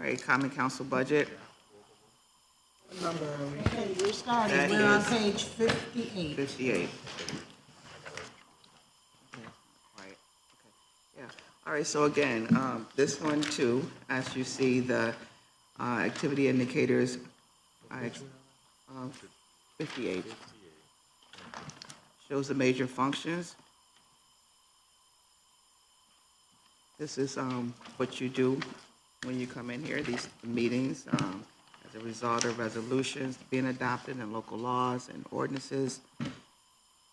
right, Common Council budget. Number, okay, we're starting, That we're on is page 58. 58. Right. Okay. Yeah. All right. So again, this one too, as you see, the activity indicators, um, 58 shows the major functions. This is what you do when you come in here. These meetings, as a result of resolutions being adopted and local laws and ordinances.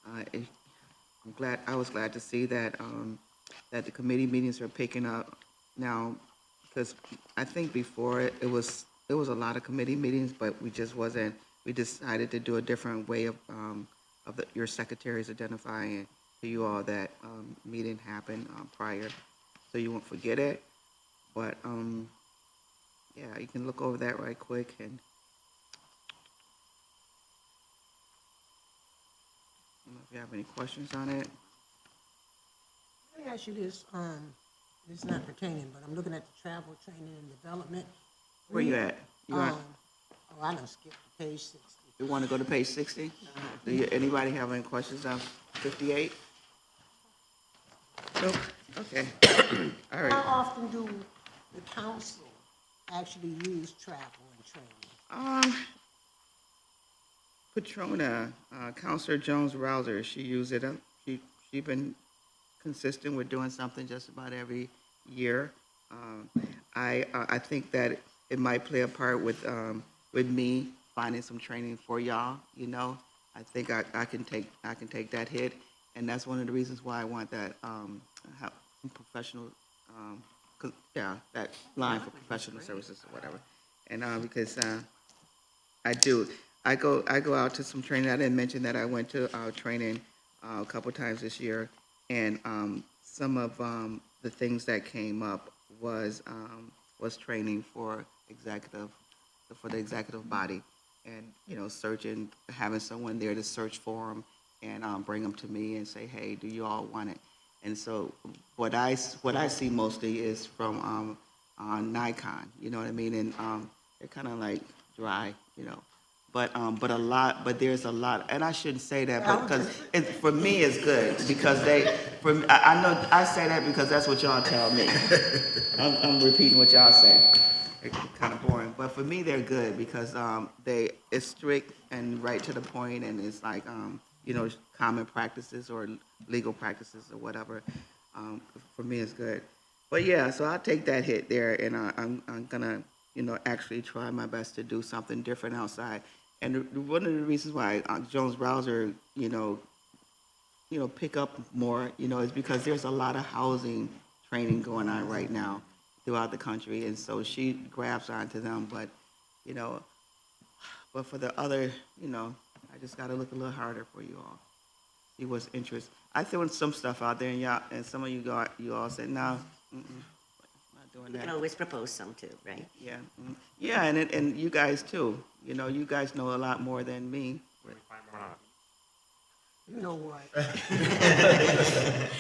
I was glad to see that that the committee meetings are picking up now, because I think before it was a lot of committee meetings, but we just wasn't. We decided to do a different way of your secretaries identifying to you all that meeting happened prior, so you won't forget it. But yeah, you can look over that right quick and. I don't know if you have any questions on it. Let me ask you this, it's not pertaining, but I'm looking at the travel, training, and development. Where you at? You want? Oh, I done skipped to page 60. You want to go to page 60? Anybody have any questions on 58? Nope. Okay. All How right. often do the council actually use travel and training? Patrona, Counselor Jones Rouser, she used it. She been consistent with doing something just about every year. I think that it might play a part with me finding some training for y'all. You know, I think I can take that hit, and that's one of the reasons why I want that professional, that line for professional services or whatever, and because I do. I go out to some training. I didn't mention that I went to training a couple times this year, and some of the things that came up was training for the executive body, and searching, having someone there to search for them and bring them to me and say, hey, do you all want it? And so what I see mostly is from Nikon, you know what I mean, and they're kind of like dry, But there's a lot, and I shouldn't say that, but because for me it's good because I know I say that because that's what y'all tell me. I'm repeating what y'all say. It's kind of boring, but for me they're good because it's strict and right to the point, and it's like common practices or legal practices or whatever. For me it's good, but yeah, so I'll take that hit there, and I'm gonna actually try my best to do something different outside. And one of the reasons why Jones Browser, pick up more, is because there's a lot of housing training going on right now throughout the country, and so she grabs onto them. But for the other, I just got to look a little harder for you all, see what's interest. I threw some stuff out there, and some of you all said no. You can always propose some too, right? Yeah, yeah, and you guys too. You guys know a lot more than me. You know what?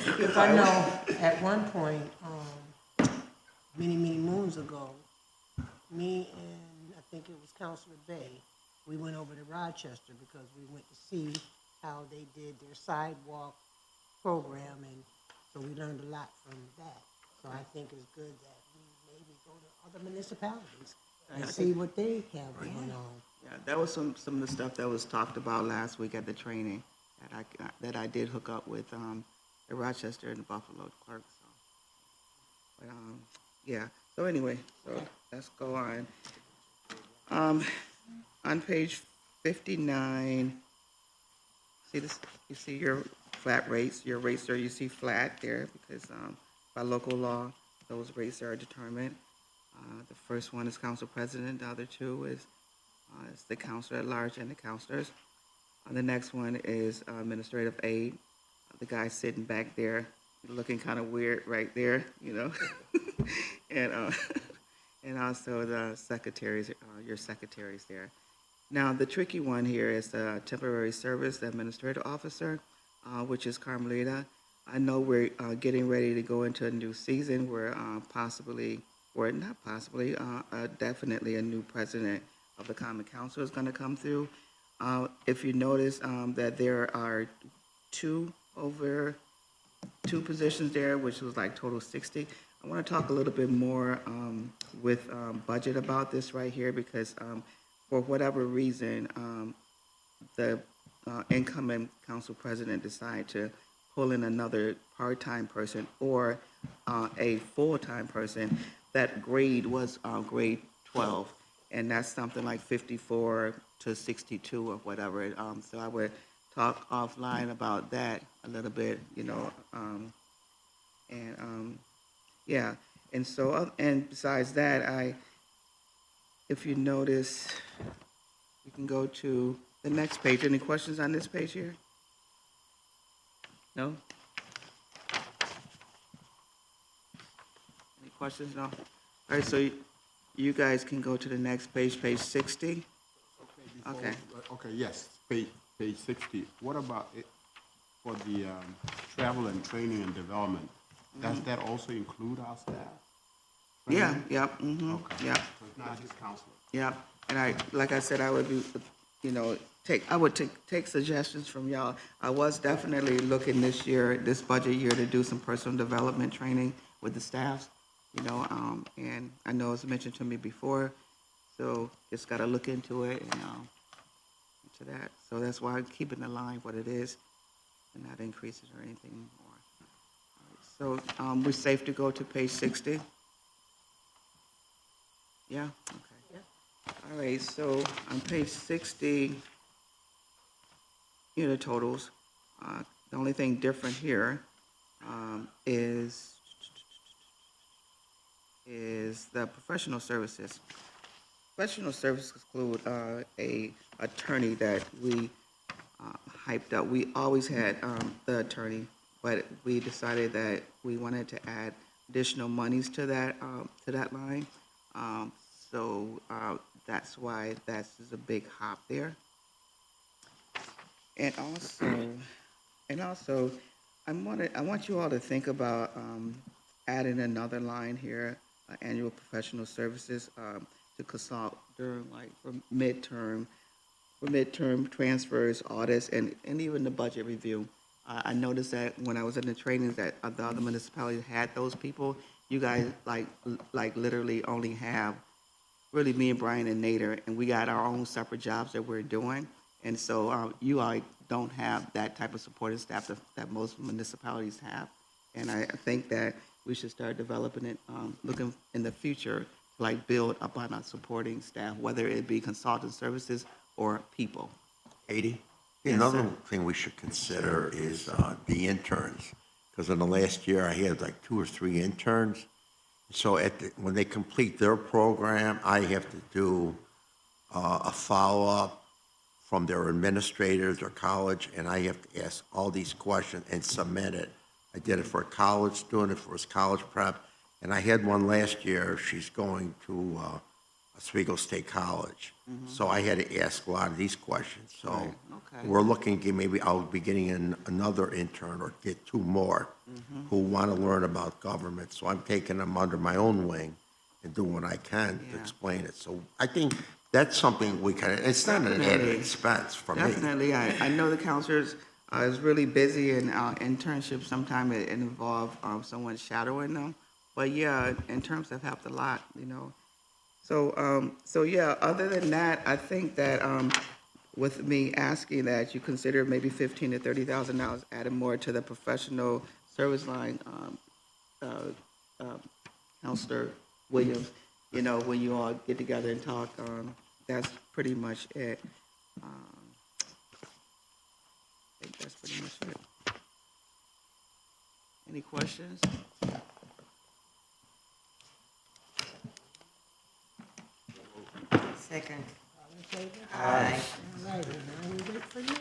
Because I know at one point, many moons ago, me and I think it was Councilor Bay, we went over to Rochester because we went to see how they did their sidewalk program, and so we learned a lot from that. So I think it's good that we maybe go to other municipalities and see what they have going on. Yeah, that was some of the stuff that was talked about last week at the training that I did hook up with the Rochester and the Buffalo clerks. So. But yeah. So anyway, let's go on. On page 59, see this? You see your flat rates. Your rates are, you see flat there because by local law, those rates are determined. The first one is council president. The other two is the councilor at large and the councilors. The next one is administrative aid. The guy sitting back there, looking kind of weird right there, and also the secretaries, your secretaries there. Now the tricky one here is the temporary service, the administrative officer, which is Carmelita. I know we're getting ready to go into a new season where possibly or not possibly, definitely a new president of the Common Council is going to come through. If you notice that there are two positions there, which was like total 60. I want to talk a little bit more with budget about this right here because for whatever reason, the incoming council president decided to pull in another part-time person or a full-time person. That grade was grade 12, and that's something like 54 to 62 or whatever. So I would talk offline about that a little bit, yeah. And so, and besides that, if you notice, you can go to the next page. Any questions on this page here? No? Any questions? No? All right, so you guys can go to the next page, page 60. Okay. Okay, yes, page 60. What about it for the travel and training and development? Does that also include our staff? Yeah, yep, Okay. yep, So it's not just counselors? yep. And like I said, I would be, I would take suggestions from y'all. I was definitely looking this budget year, to do some personal development training with the staffs, and I know it's mentioned to me before, so just got to look into it and into that. So that's why I'm keeping the line what it is and not increases or anything more. All right, so we're safe to go to page 60? Yeah? Okay. All right, so on page 60, the totals. The only thing different here is the professional services. Professional services include a attorney that we hyped up. We always had the attorney, but we decided that we wanted to add additional monies to that line. So that's why that's a big hop there. And also, I want you all to think about adding another line here, annual professional services to consult during for midterm transfers, audits, and even the budget review. I noticed that when I was in the trainings that the other municipalities had those people. You guys like literally only have really me and Brian and Nader, and we got our own separate jobs that we're doing. And so you all don't have that type of supporting staff that most municipalities have. And I think that we should start developing it, looking in the future, to build upon our supporting staff, whether it be consultant services or people. 80. Yes, Another sir. thing we should consider is the interns, because in the last year I had like 2 or 3 interns. So when they complete their program, I have to do a follow-up from their administrators or college, and I have to ask all these questions and submit it. I did it for a college student, for his college prep, and I had one last year. She's going to Oswego State College. So I had to ask a lot of these questions. So Right, okay. we're looking, maybe I'll be getting in another intern or get 2 more who want to learn about government. So I'm taking them under my own wing and doing what I can to Yeah. explain it. So I think that's something we can, it's not an added Definitely. expense for me. Definitely, I know the counselors is really busy, and internships sometimes it involve someone shadowing them. But yeah, interns have helped a lot, So yeah, other than that, I think that with me asking that you consider maybe $15,000 to $30,000 adding more to the professional service line, Counselor Williams, when you all get together and talk, that's pretty much it. I think that's pretty much it. Any questions? Second. All in favor? Aye. All righty, now we wait for you.